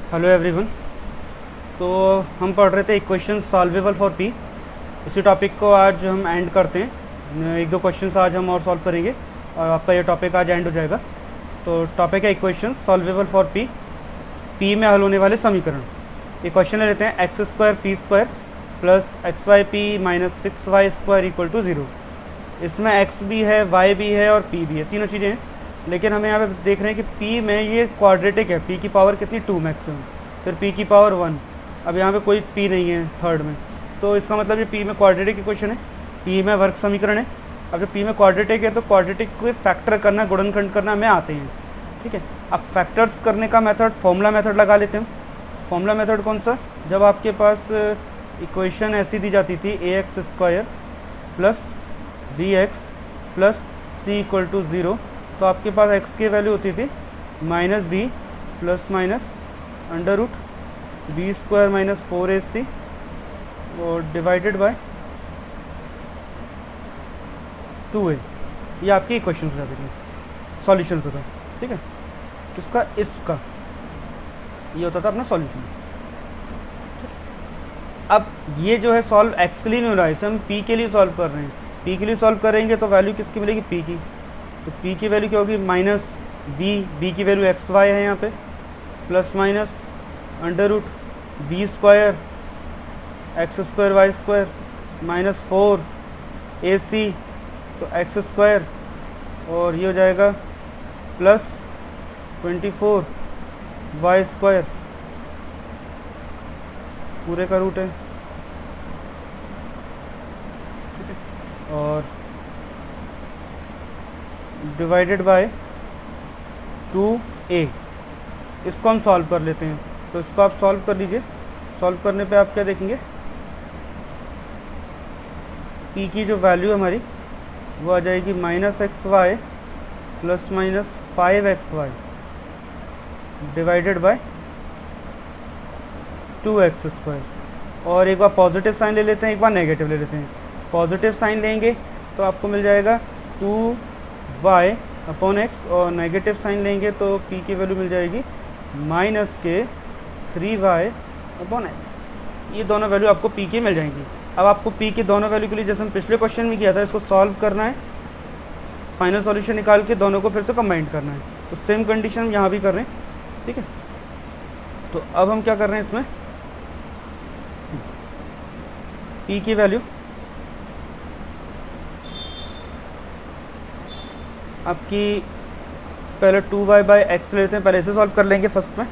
Hello everyone. तो हम पढ़ रहे थे इक्वेशन सॉल्वेबल फॉर पी। इसी टॉपिक को आज हम एंड करते हैं। एक दो क्वेश्चंस आज हम और सॉल्व करेंगे और आपका ये टॉपिक आज एंड हो जाएगा। तो टॉपिक है equation solvable for p, p में हल होने वाले समीकरण। ये क्वेश्चन ले लेते हैं। X square p square plus x y p minus 6y square equal to 0। इसमें एक्स भी है, वाई भी है और पी भी है, तीनों चीज़ें हैं। लेकिन हमें यहाँ पे देख रहे हैं कि p में ये क्वाड्रेटिक है। p की पावर कितनी 2 मैक्सिमम, फिर p की पावर 1। अब यहाँ पे कोई p नहीं है थर्ड में, तो इसका मतलब ये p में क्वाड्रेटिक इक्वेशन है, p में वर्ग समीकरण है। अब जब p में क्वाड्रेटिक है तो क्वाड्रेटिक को फैक्टर करना, गुणनखंड करना हमें आते हैं, ठीक है। अब फैक्टर्स करने का मेथड, फॉर्मूला मेथड लगा लेते हैं। फॉर्मूला मेथड कौन सा? जब आपके पास इक्वेशन ऐसी दी जाती थी a x square plus b x plus c equal to 0, तो आपके पास x की वैल्यू होती थी minus b plus minus under root b square minus 4ac और डिवाइडेड बाय 2a। ये आपकी इक्वेशन हो जाती थी, सॉल्यूशन होता था, ठीक है। किसका? इसका, ये होता था अपना सॉल्यूशन। अब ये जो है सॉल्व x के लिए नहीं हो रहा है, इसे हम p के लिए सॉल्व कर रहे हैं। p के लिए सॉल्व करेंगे तो वैल्यू किसकी मिलेगी? p की। तो p की वैल्यू क्या होगी? माइनस b की वैल्यू एक्स वाई है यहाँ पे, plus minus under root b square x square y square minus 4ac तो एक्स स्क्वायर, और ये हो जाएगा प्लस 24 वाई स्क्वायर, पूरे का रूट है, ठीक है, और डिवाइडेड बाय 2a। इसको हम सॉल्व कर लेते हैं। तो इसको आप सॉल्व कर लीजिए। सॉल्व करने पे आप क्या देखेंगे? p की जो वैल्यू हमारी वो आ जाएगी minus x y plus minus 5xy divided by 2x square. और एक बार पॉजिटिव साइन ले लेते हैं, एक बार नेगेटिव ले लेते हैं। पॉजिटिव साइन लेंगे तो आपको मिल जाएगा 2y अपॉन एक्स, और नेगेटिव साइन लेंगे तो p की वैल्यू मिल जाएगी माइनस के 3y अपॉन एक्स। ये दोनों वैल्यू आपको p की मिल जाएंगी। अब आपको p की दोनों वैल्यू के लिए, जैसे हम पिछले क्वेश्चन में किया था, इसको सॉल्व करना है, फाइनल सॉल्यूशन निकाल के दोनों को फिर से कंबाइन करना है। तो सेम कंडीशन हम यहाँ भी कर रहे हैं, ठीक है। तो अब हम क्या कर रहे हैं, इसमें p की वैल्यू आपकी पहले 2y बाई एक्स लेते हैं, पहले इसे सॉल्व कर लेंगे फर्स्ट में,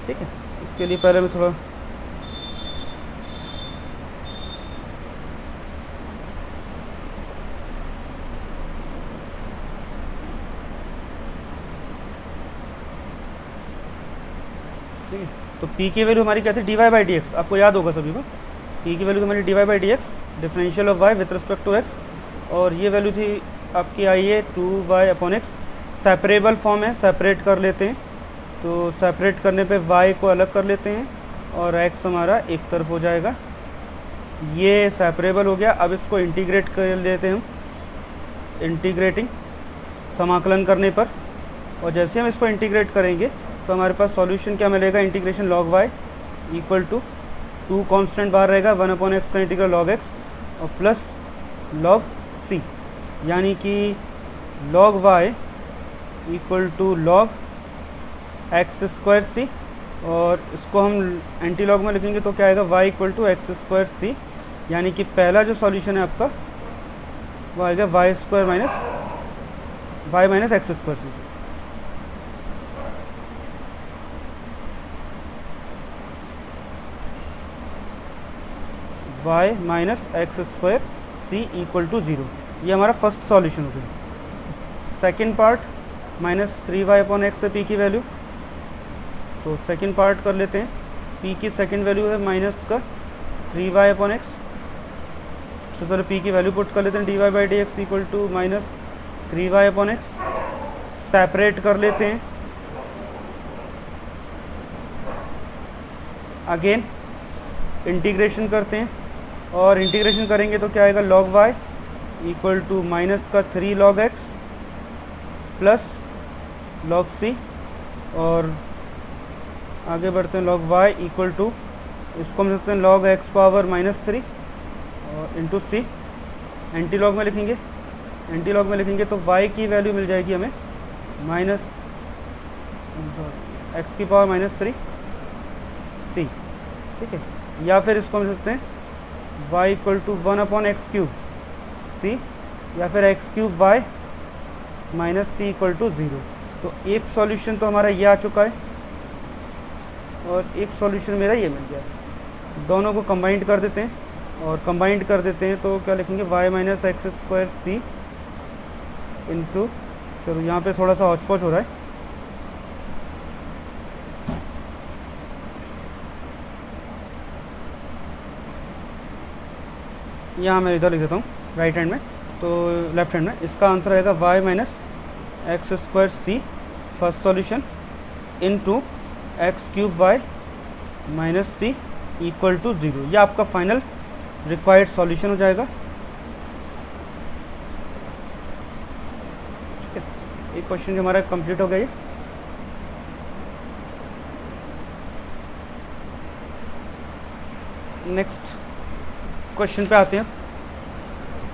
ठीक है। इसके लिए पहले मैं थोड़ा ठीक है। तो p की वैल्यू हमारी क्या थी? dy बाई डी एक्स, आपको याद होगा सभी को। p की वैल्यू हमारी dy by d x, differential of y with respect to x, और ये वैल्यू थी आपकी आई है 2y upon x. Separable form है, सेपरेट कर लेते हैं। तो सेपरेट करने पे y को अलग कर लेते हैं और x हमारा एक तरफ हो जाएगा। ये सेपरेबल हो गया। अब इसको इंटीग्रेट कर लेते हैं हम, इंटीग्रेटिंग समाकलन करने पर, और जैसे हम इसको इंटीग्रेट करेंगे तो हमारे पास सॉल्यूशन क्या मिलेगा? Integration log y equal to 2 constant बाहर रहेगा, 1 अपॉन एक्स का इंटीग्रल log x और प्लस log c, यानी कि log y equal to log x square c, और इसको हम एंटी लॉग में लिखेंगे तो क्या आएगा? y equal to x square c, यानी कि पहला जो सॉल्यूशन है आपका वो आएगा y square minus x square c. y minus x square c equal to 0। ये हमारा फर्स्ट सॉल्यूशन हो गया। Second part minus 3y upon x है p की वैल्यू, तो सेकेंड पार्ट कर लेते हैं। p की सेकेंड वैल्यू है माइनस का 3y अपॉन एक्स। सबसे पहले p की वैल्यू पुट कर लेते हैं, dy by d x equal to minus 3y upon x. Separate कर लेते हैं, अगेन इंटीग्रेशन करते हैं, और इंटीग्रेशन करेंगे तो क्या आएगा? log y equal to minus का 3 log x plus log c, और आगे बढ़ते हैं, log y इक्वल टू, इसको हम लिखते हैं log x पावर -3 और इंटू सी, एंटी लॉग में लिखेंगे, एंटी लॉग में लिखेंगे तो y की वैल्यू मिल जाएगी हमें x की पावर -3 c, ठीक है। या फिर इसको हम लिख सकते हैं y equal to 1/x³ c, या फिर x³ y minus c equal to 0। तो एक सॉल्यूशन तो हमारा ये आ चुका है और एक सॉल्यूशन मेरा ये मिल गया। दोनों को कंबाइंड कर देते हैं, और कंबाइंड कर देते हैं तो क्या लिखेंगे, y माइनस एक्स स्क्वायर सी इंटू, चलो यहाँ पे थोड़ा सा हौच-पौच हो रहा है, यहाँ मैं इधर लिख देता हूँ राइट हैंड में, तो लेफ्ट हैंड में इसका आंसर आएगा y minus x square c first solution into x³ y minus c equal to 0। यह आपका फाइनल रिक्वायर्ड सॉल्यूशन हो जाएगा। ठीक है, एक क्वेश्चन जो हमारा कंप्लीट हो गया ये। नेक्स्ट क्वेश्चन पे आते हैं,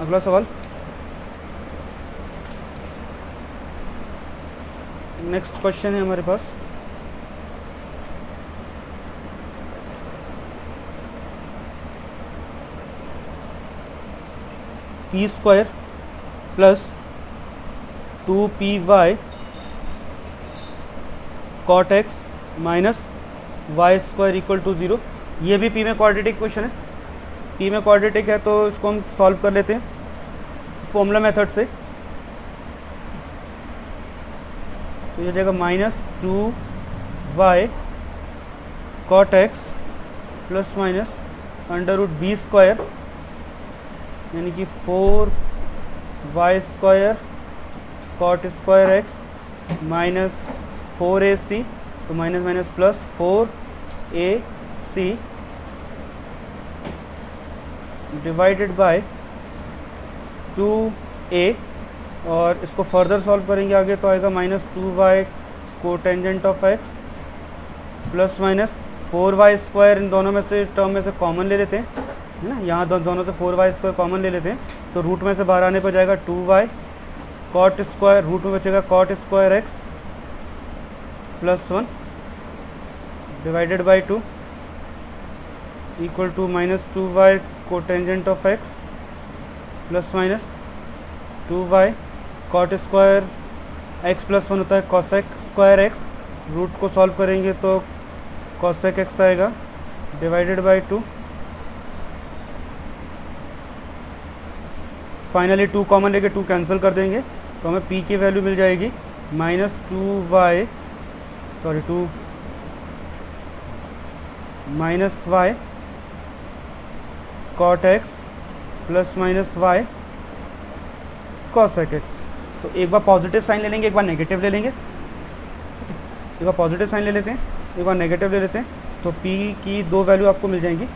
अगला सवाल। नेक्स्ट क्वेश्चन है हमारे पास, p square plus 2py cot x minus y square equal to 0। ये भी पी में क्वाड्रेटिक क्वेश्चन है, पी में क्वाड्रेटिक है तो इसको हम सॉल्व कर लेते हैं फॉर्मूला मेथड से। तो ये जाएगा -2y cot x plus minus √b square, यानी कि 4y square cot square x minus 4ac, तो minus minus plus 4ac divided by 2a, और इसको फर्दर सॉल्व करेंगे आगे तो आएगा -2y cotangent of x plus minus 4y square, इन दोनों में से टर्म में से कॉमन ले लेते हैं, है ना, यहाँ दोनों से 4y स्क्वायर कॉमन ले लेते हैं, तो रूट में से बाहर आने पर जाएगा 2y कॉट स्क्वायर, रूट में बचेगा cot square x plus 1 divided by 2 equal to -2y cotangent of x plus minus 2y cot square x plus 1 होता है कॉसेक स्क्वायर x, रूट को सॉल्व करेंगे तो कॉसेक x आएगा डिवाइडेड बाई 2, फाइनली 2 कॉमन लेके 2 cancel कर देंगे तो हमें p की वैल्यू मिल जाएगी -2y minus y cot x plus minus y cosec x। तो एक बार पॉजिटिव साइन ले लेंगे, एक बार नेगेटिव ले लेंगे, एक बार पॉजिटिव साइन ले लेते हैं, एक बार नेगेटिव ले लेते हैं, तो p की दो वैल्यू आपको मिल जाएंगी।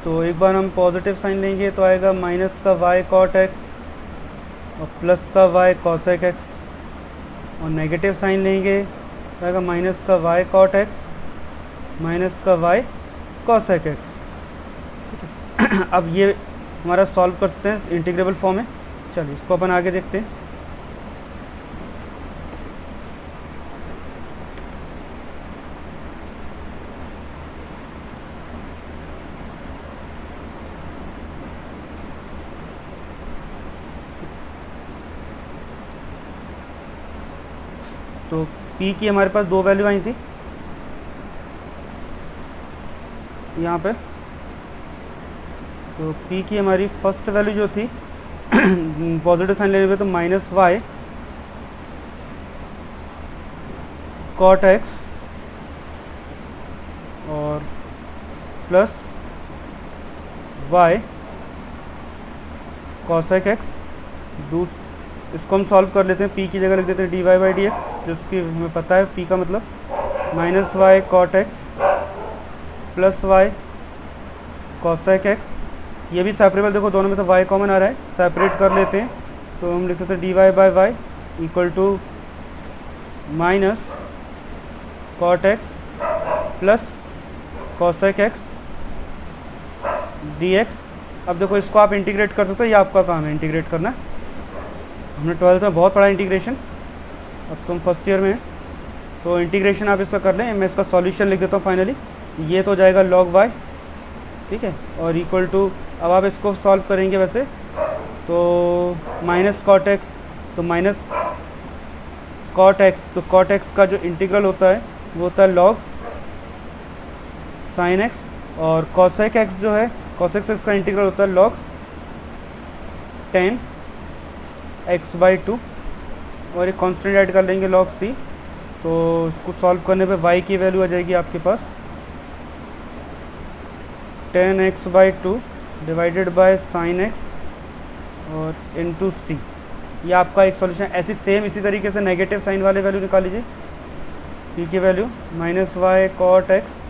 तो एक बार हम पॉजिटिव साइन लेंगे तो आएगा माइनस का y कॉट x और प्लस का y कॉसेक x, और नेगेटिव साइन लेंगे तो आएगा माइनस का y कॉट x माइनस का y कॉसेक x। अब ये हमारा सॉल्व कर सकते हैं इंटीग्रेबल फॉर्म में। चलिए इसको अपन आगे देखते हैं। तो p की हमारे पास दो वैल्यू आई थी यहाँ पे, तो p की हमारी फर्स्ट वैल्यू जो थी पॉजिटिव साइन लेने पे तो -y कॉट x और प्लस y कॉसेक x। इसको हम सॉल्व कर लेते हैं, p की जगह लिख देते हैं dy/dx, जिसकी हमें पता है p का मतलब -y cot x plus y cosec x। ये भी सेपरेबल, देखो दोनों में से y कॉमन आ रहा है, सेपरेट कर लेते हैं तो हम लिख सकते हैं d y by y equal to minus cot x plus cosec x d x. अब देखो इसको आप इंटीग्रेट कर सकते हो, ये आपका काम है इंटीग्रेट करना। हमने 12th में बहुत पढ़ा इंटीग्रेशन, अब तुम फर्स्ट ईयर में है तो इंटीग्रेशन आप इसका कर लें। मैं इसका सॉल्यूशन लिख देता हूँ फाइनली। ये तो जाएगा log y, ठीक है, और इक्वल टू, अब आप इसको सॉल्व करेंगे वैसे तो माइनस कॉट एक्स, तो माइनस कॉट एक्स, तो कॉट एक्स का जो इंटीग्रल होता है वो होता है log साइन एक्स, और कॉसेक एक्स जो है, कॉसेक एक्स का इंटीग्रल होता है log ten x by two, और एक कांस्टेंट ऐड कर लेंगे log c। तो इसको सॉल्व करने पे y की वैल्यू आ जाएगी आपके पास 10x by two divided by sine x और इनटू c। ये आपका एक सॉल्यूशन। ऐसी सेम इसी तरीके से नेगेटिव साइन वाले वैल्यू निकाल लीजिए। p की value minus y cot x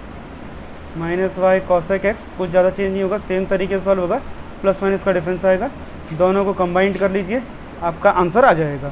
minus y cosec x, कुछ ज़्यादा चेंज नहीं होगा, सेम तरीके से सॉल्व होगा, प्लस माइनस का डिफरेंस आएगा। दोनों को कंबाइंड कर लीजिए, आपका आंसर आ जाएगा।